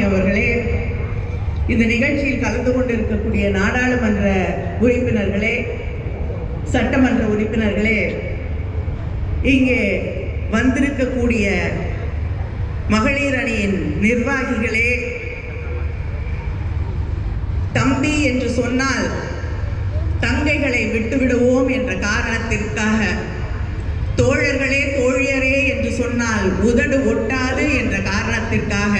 அவர்களே, இந்த நிகழ்ச்சியில் கலந்து கொண்டிருக்கக்கூடிய நாடாளுமன்ற உறுப்பினர்களே, சட்டமன்ற உறுப்பினர்களே, இங்கே வந்திருக்கக்கூடிய மகளிர் அணியின் நிர்வாகிகளே, தம்பி என்று சொன்னால் தங்கைகளை விட்டுவிடுவோம் என்ற காரணத்திற்காக, தோழர்களே தோழியரே என்று சொன்னால் உதடு ஒட்டாது என்ற காரணத்திற்காக,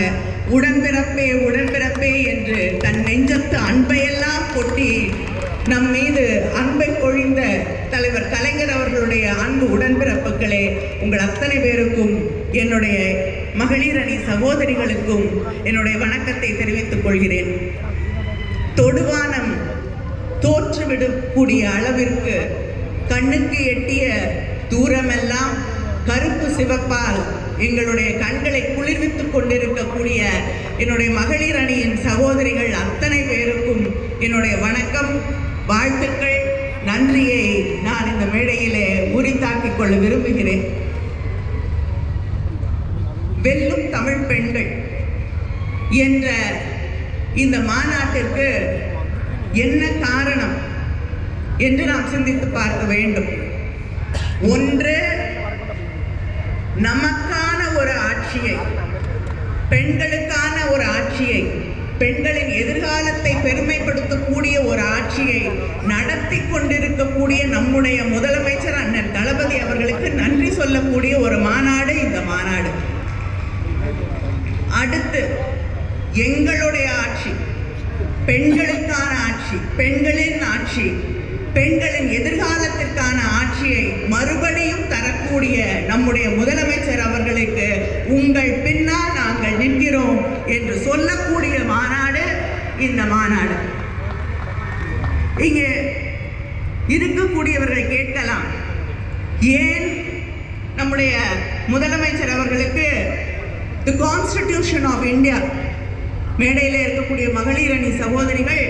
உடன்பிறப்பே உடன்பிறப்பே என்று தன் நெஞ்சத்து அன்பையெல்லாம் கொட்டி நம் மீது அன்பை பொழிந்த தலைவர் கலைஞர் அவர்களுடைய அன்பு உடன்பிறப்புகளே, உங்கள் அத்தனை பேருக்கும் என்னுடைய மகளிர் அணி சகோதரிகளுக்கும் என்னுடைய வணக்கத்தை தெரிவித்துக் கொள்கிறேன். தொடுவானம் தோற்றுவிடக்கூடிய அளவிற்கு கண்ணுக்கு எட்டிய தூரமெல்லாம் கருப்பு சிவப்பால் எங்களுடைய கண்களை குளிர்வித்துக் கொண்டிருக்கக்கூடிய என்னுடைய மகளிர் அணியின் சகோதரிகள் அத்தனை பேருக்கும் என்னுடைய வணக்கம், வாழ்த்துக்கள், நன்றியை நான் இந்த மேடையிலே உரித்தாக்கிக் கொள்ள விரும்புகிறேன். வெல்லும் தமிழ் பெண்கள் என்ற இந்த மாநாட்டிற்கு என்ன காரணம் என்று நாம் சிந்தித்து பார்க்க வேண்டும். ஒன்று, நமக்கான ஒரு ஆட்சியை, பெண்களுக்கான ஒரு ஆட்சியை, பெண்களின் எதிர்காலத்தை பெருமைப்படுத்தக்கூடிய ஒரு ஆட்சியை நடத்தி கொண்டிருக்கக்கூடிய நம்முடைய முதலமைச்சர் அண்ணன் தளபதி அவர்களுக்கு நன்றி சொல்லக்கூடிய ஒரு மாநாடு இந்த மாநாடு. அடுத்து, எங்களுடைய ஆட்சி, பெண்களுக்கான ஆட்சி, பெண்களின் ஆட்சி, பெண்களின் எதிர்காலத்திற்கான ஆட்சியை மறுபடியும் தரக்கூடிய நம்முடைய முதலமைச்சர் அவர்களுக்கு உங்கள் பின்னால் நாங்கள் நிற்கிறோம் என்று சொல்லக்கூடிய மாநாடு இந்த மாநாடு. இங்கே இருக்கக்கூடியவர்கள் கேட்கலாம், ஏன் நம்முடைய முதலமைச்சர் அவர்களுக்கு தி கான்ஸ்டிடியூஷன் ஆஃப் இந்தியா, மேடையில் இருக்கக்கூடிய மகளிர் அணி சகோதரிகள்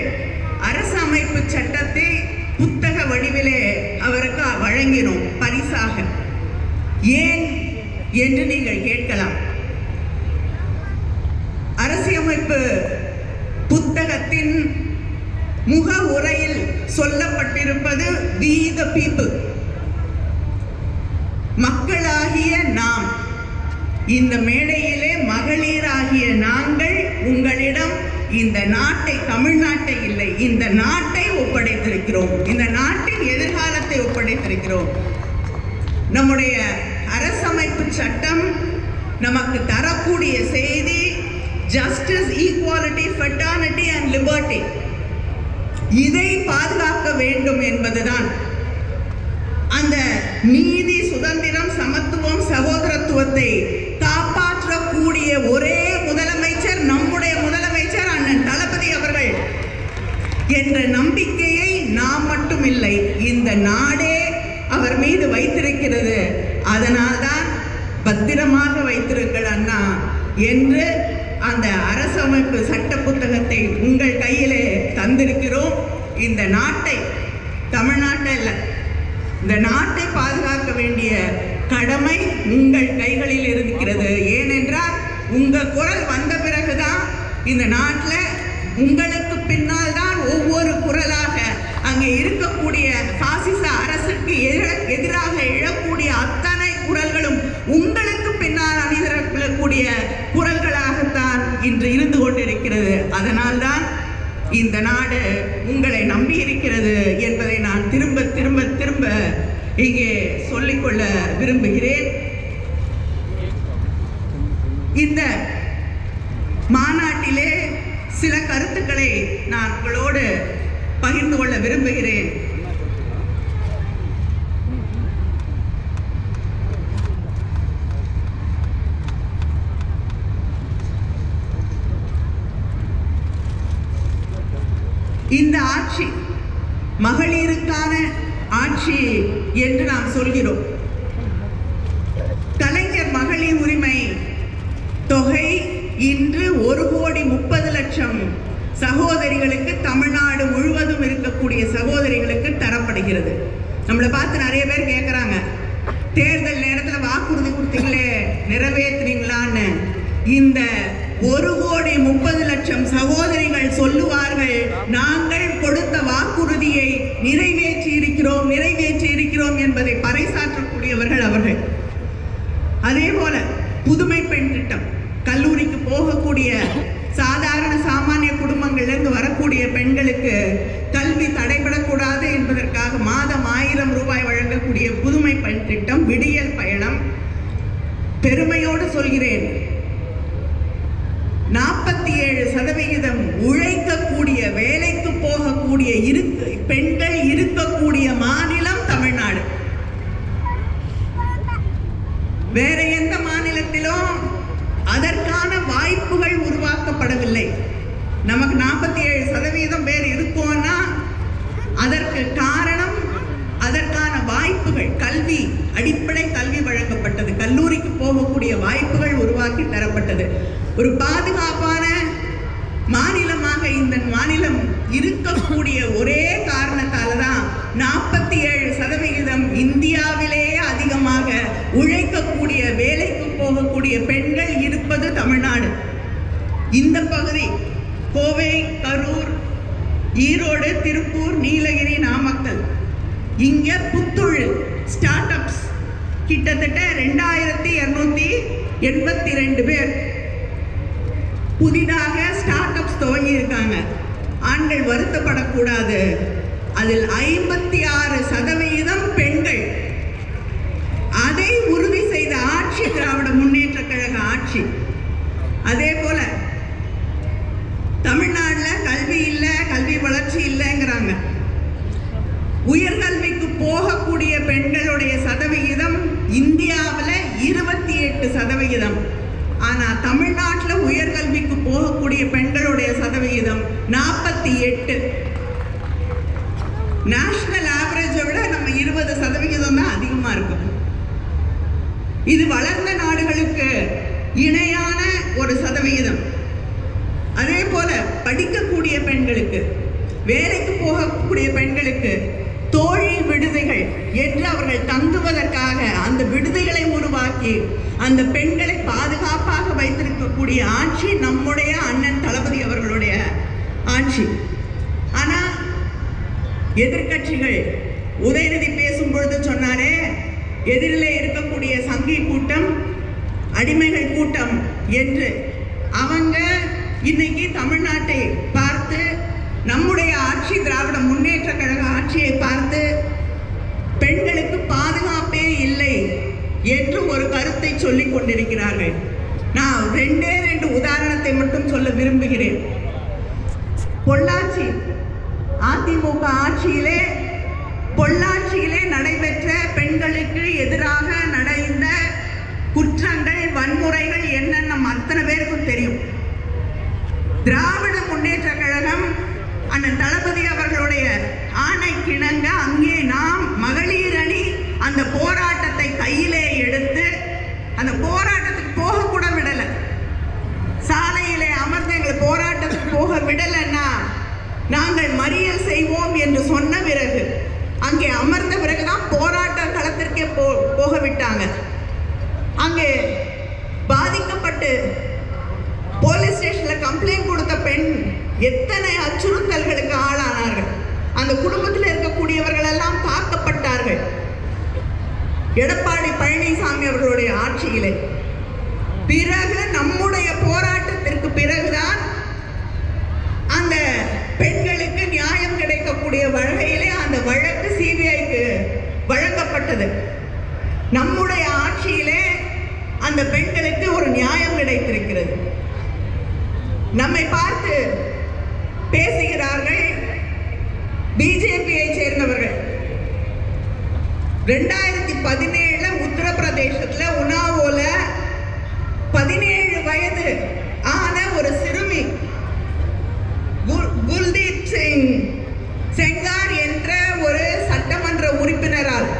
அரசமைப்பு சட்டத்தை புத்தக வடிவிலே அவருக்கு வழங்கினோம் பரிசாக, ஏன் என்று நீங்கள் கேட்கலாம். அரசியலமைப்பு புத்தகத்தின் முக உரையில் சொல்லப்பட்டிருப்பது we the people, மக்களாகிய நாம். இந்த மேடையிலே மகளிராகிய நாங்கள் உங்களிடம் இந்த நாட்டை, தமிழ்நாட்டை இல்லை, இந்த நாட்டை ஒப்படைத்திருக்கிறோம், இந்த நாட்டின் எதிர்காலத்தை ஒப்படைத்திருக்கிறோம். நம்முடைய அரசமைப்பு சட்டம் நமக்கு தரக்கூடிய செய்தி justice, equality, fraternity and liberty. இதை பாதுகாக்க வேண்டும் என்பதுதான். அந்த நீதி, சுதந்திரம், சமத்துவம், சகோதரத்துவத்தை காப்பாற்றக்கூடிய ஒரே முதலமைச்சர் நம்முடைய முதலமைச்சர் அண்ணன் தளபதி அவர்கள் என்ற நம்பிக்கையை நாம் மட்டும் இல்லை, இந்த நாடே அவர் மீது வைத்திருக்கிறது. அதனால்தான் பத்திரமாக வைத்திருங்கள் அண்ணா என்று அந்த அரசமைப்பு சட்ட புத்தகத்தை உங்கள் கையிலே தந்திருக்கிறோம். இந்த நாட்டை, தமிழ்நாட்டை இல்லை, இந்த நாட்டை பாதுகாக்க வேண்டிய கடமை உங்கள் கைகளில் இருக்கிறது. ஏனென்றால் உங்கள் குரல் வந்த பிறகுதான் இந்த நாட்டில் உங்களுக்கு பின்னால் தான் ஒவ்வொரு குரலாக அங்கே இருக்கக்கூடிய பாசிச அரசுக்கு எதிராக எழக்கூடிய அத்தனை குரல்களும் உங்களுக்கு பின்னால் அணிதிரக்கூடிய குரல்களாகத்தான் இன்று இருந்து கொண்டிருக்கிறது. அதனால்தான் இந்த நாடு உங்களை நம்பி இருக்கிறது என்பதை நான் திரும்ப திரும்ப திரும்ப இங்கே சொல்லிக்கொள்ள விரும்புகிறேன். இந்த மாநாட்டிலே சில கருத்துக்களை நான் உங்களோடு பகிர்ந்து கொள்ள விரும்புகிறேன். இந்த ஆட்சி மகளிருக்கான ஆட்சி என்று நாம் சொல்கிறோம். கலைஞர் மகளிர் உரிமை தொகை இன்று 1,30,00,000 சகோதரிகளுக்கு, தமிழ்நாடு முழுவதும் இருக்கக்கூடிய சகோதரிகளுக்கு தரப்படுகிறது. நம்மளை பார்த்து நிறைய பேர் கேட்குறாங்க, தேர்தல் நேரத்தில் வாக்குறுதி கொடுத்தீங்களே நிறைவேற்றுறீங்களான்னு. இந்த 1,30,00,000 சகோதரிகள் சொல்லுவார்கள், நாங்கள் கொடுத்த வாக்குறுதியை நிறைவேற்றி இருக்கிறோம் என்பதை பறைசாற்றக்கூடியவர்கள் அவர்கள். அதே போல புதுமை பெண் திட்டம், கல்லூரிக்கு போகக்கூடிய சாதாரண சாமானிய குடும்பங்களிலிருந்து வரக்கூடிய பெண்களுக்கு கல்வி தடைபடக்கூடாது என்பதற்காக மாதம் 1000 ரூபாய் வழங்கக்கூடிய புதுமை பெண் திட்டம், விடியல் பயணம். பெருமையோடு சொல்கிறேன், 47% உழைக்கக்கூடிய, வேலைக்கு போகக்கூடிய பெண்கள் இருக்கக்கூடிய மாநிலம் தமிழ்நாடு. வேற எந்த மாநிலத்திலும் அதற்கான வாய்ப்புகள் உருவாக்கப்படவில்லை. நமக்கு 47% பேர் இருக்கோம்னா அதற்கு காரணம் அதற்கான வாய்ப்புகள், கல்வி, அடிப்படை கல்வி வழங்கப்பட்டது, கல்லூரிக்கு போகக்கூடிய வாய்ப்புகள் உருவாக்கி தரப்பட்டது. ஒரு பாதுகாப்பான மாநிலமாக இந்த மாநிலம் இருக்கக்கூடிய ஒரே காரணத்தால தான் 47% இந்தியாவிலேயே அதிகமாக உழைக்கக்கூடிய, வேலைக்கு போகக்கூடிய பெண்கள் இருப்பது தமிழ்நாடு. இந்த பகுதி கோவை, கரூர், ஈரோடு, திருப்பூர், நீலகிரி, நாமக்கல், இங்க புத்தொழில் ஸ்டார்ட் அப்ஸ் கிட்டத்தட்ட 2282 பேர் புதிதாக ஸ்டார்ட் அப்ஸ் துவங்கி இருக்காங்க. ஆண்கள் வருத்தப்படக்கூடாது, அதில் 56% பெண்கள். அதை உறுதி செய்த ஆட்சி திராவிட முன்னேற்ற கழக ஆட்சி. அதே போல தமிழ்நாட்டில் கல்வி இல்லை, கல்வி வளர்ச்சி இல்லைங்கிறாங்க. உயர்கல்விக்கு போகக்கூடிய பெண்களுடைய சதவிகிதம் இந்தியாவில் 28%. ஆனால் தமிழ்நாட்டில் உயர்கல்விக்கு போகக்கூடிய பெண்களுடைய சதவிகிதம் 48. நேஷனல் ஆவரேஜை விட நம்ம 20% தான் அதிகமாக இருக்கும். இது வளர்ந்த நாடுகளுக்கு இணையான ஒரு சதவிகிதம். அதே போல படிக்கக்கூடிய பெண்களுக்கு, வேலைக்கு போகக்கூடிய பெண்களுக்கு தோழி விடுதிகள் என்று அவர்கள் தங்குவதற்காக அந்த விடுதிகளை உருவாக்கி அந்த பெண்களை பாதுகாப்பாக வைத்திருக்கக்கூடிய ஆட்சி நம்முடைய அண்ணன் தளபதி அவர்களுடைய ஆட்சி. ஆனால் எதிர்கட்சிகள், உதயநிதி பேசும் பொழுது சொன்னாரே, எதிரிலே இருக்கக்கூடிய சங்கி கூட்டம், அடிமைகள் கூட்டம் என்று. அவங்க இன்னைக்கு தமிழ்நாட்டை பார்த்து, நம்முடைய ஆட்சி திராவிட முன்னேற்ற கழக ஆட்சியை பார்த்து பெண்களுக்கு பாதுகாப்பே இல்லை என்று ஒரு கருத்தை சொல்லிக் கொண்டிருக்கிறார்கள். நான் 2 உதாரணத்தை மட்டும் சொல்ல விரும்புகிறேன். பொள்ளாச்சி அதிமுக ஆட்சியிலே, பொள்ளாச்சியிலே நடைபெற்ற பெண்களுக்கு எதிராக நடந்த குற்றங்கள், வன்முறைகள் என்னன்னு நம்ம அத்தனை பேருக்கும் தெரியும். திராவிட முன்னேற்ற கழகம் அண்ணன் தளபதி அவர்களுடைய ஆணைக்கிணங்க அங்கே நாம் மகளிர் அணி அந்த போராட்டத்தை கையிலே எடுத்து, அந்த போராட்டத்துக்கு போக கூட விடலை, சாலையிலே அமர்ந்து எங்கள் போராட்டத்துக்கு போக விடலைன்னா நாங்கள் மறியல் செய்வோம் என்று சொன்ன பிறகு, அங்கே அமர்ந்த பிறகுதான் போராட்ட களத்திற்கே போக விட்டாங்க. அங்கே பாதிக்கப்பட்டு போலீஸ் ஸ்டேஷனில் கம்ப்ளைண்ட் கொடுத்த பெண் எத்தனை அச்சுறுத்தல்களுக்கு ஆளானார்கள். அந்த குடும்பத்தில் இருக்கக்கூடியவர்கள் எல்லாம் தாக்கப்பட்டார்கள். எடப்பாடி பழனிசாமி அவர்களுடைய ஆட்சியிலே பிறகு, நம்முடைய போராட்டத்திற்கு பிறகுதான் அந்த பெண்களுக்கு நியாயம் கிடைக்கக்கூடிய வகையிலே அந்த வழக்கு சிபிஐக்கு வழங்கப்பட்டது. நம்முடைய ஆட்சியிலே அந்த பெண்களுக்கு ஒரு நியாயம் கிடைத்திருக்கிறது. நம்மை பார்த்து பேசுகிறார்கள் பிஜேபியை சேர்ந்தவர்கள். 2017 உத்தரப்பிரதேசத்தில் உன்னாவோல 17 வயது ஆன ஒரு சிறுமி குல்தீப் சிங் செங்கார் என்ற ஒரு சட்டமன்ற உறுப்பினரால்,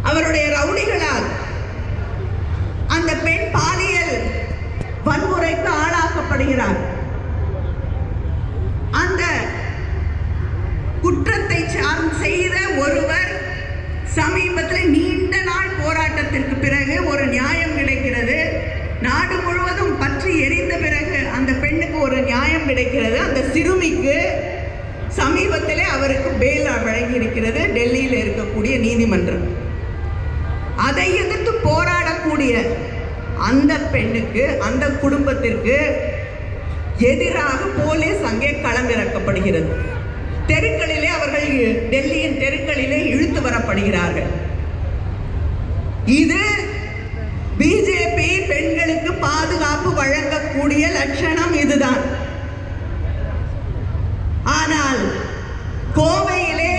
அவருடைய ரவுடிகளால் அந்த பெண் பாலியல் வன்முறைக்கு ஆளாக்கப்படுகிறார். அந்த குற்றத்தை செய்த ஒருவர் சமீபத்தில் நீண்ட நாள் போராட்டத்திற்கு பிறகு ஒரு நியாயம் கிடைக்கிறது. நாடு முழுவதும் பற்றி நியாயம் கிடைக்கிறது. அந்த சிறுமிக்கு சமீபத்திலே அவருக்கு பெயில் வழங்கி இருக்கிறது டெல்லியில் இருக்கக்கூடிய நீதிமன்றம். அதை எதிர்த்து போராடக்கூடிய அந்த பெண்ணுக்கு, அந்த குடும்பத்திற்கு எதிராக போலீஸ் அங்கே களமிறக்கப்படுகிறது. தெருக்களிலே அவர்கள், டெல்லியின் தெருக்களிலே இழுத்து வரப்படுகிறார்கள். இது பிஜேபி பெண்களுக்கு பாதுகாப்பு வழங்கக்கூடிய லட்சணம் இதுதான். ஆனால் கோவையிலே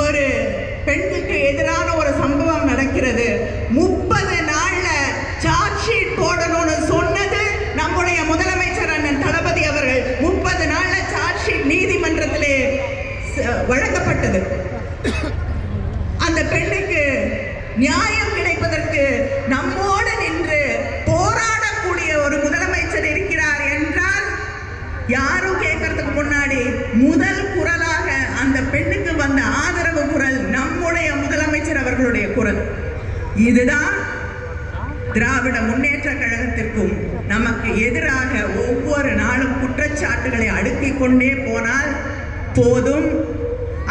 ஒரு பெண்ணுக்கு எதிரான ஒரு சம்பவம் நடக்கிறது. 30 நாள்ல சார்ஜ் ஷீட் போடணும்னு சொன்னது நம்முடைய முதலமைச்சர் அண்ணன் தளபதி அவர்கள். 30 நாள்ல சார்ஜ் ஷீட் நீதிமன்றத்திலே வழங்கப்பட்டது. அந்த பெண்ணுக்கு நியாயம் கிடைப்பதற்கு நம்மோடு நின்று போராடக்கூடிய ஒரு முதலமைச்சர் இருக்கிறார் என்றால், யாரும் கேட்கறதுக்கு முன்னாடி முதல் குரலாக அந்த பெண்ணுக்கு வந்த ஆதரவு குரல் நம்முடைய முதலமைச்சர் அவர்களுடைய குரல். இதுதான் திராவிட முன்னேற்ற கழகத்திற்கும் நமக்கு எதிராக ஒவ்வொரு நாளும் குற்றச்சாட்டுகளை அடுக்கிக் கொண்டே போனால் போதும்,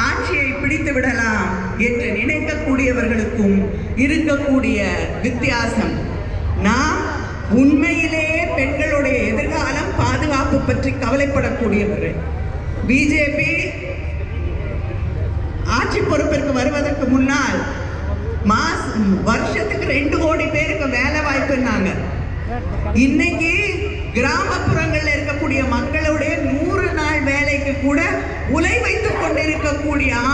ஆட்சியை பிடித்து விடலாம் என்று நினைக்கக்கூடியவர்களுக்கும் இருக்கக்கூடிய வித்தியாசம். நாம் உண்மையிலேயே பெண்களுடைய எதிர்காலம், பாதுகாப்பு பற்றி கவலைப்படக்கூடியவர்கள். பிஜேபி ஆட்சி பொறுப்பிற்கு வருவதற்கு முன்னால் வருஷத்துக்கு 2 கோடி பேருக்கு வேலை வாய்ப்புன்னாங்க. இன்னைக்கு கிராமப்புறங்களில் இருக்கக்கூடிய மக்களுடைய 100 நாள் வேலைக்கு கூட உலை வைத்துக் கொண்டிருக்கக்கூடிய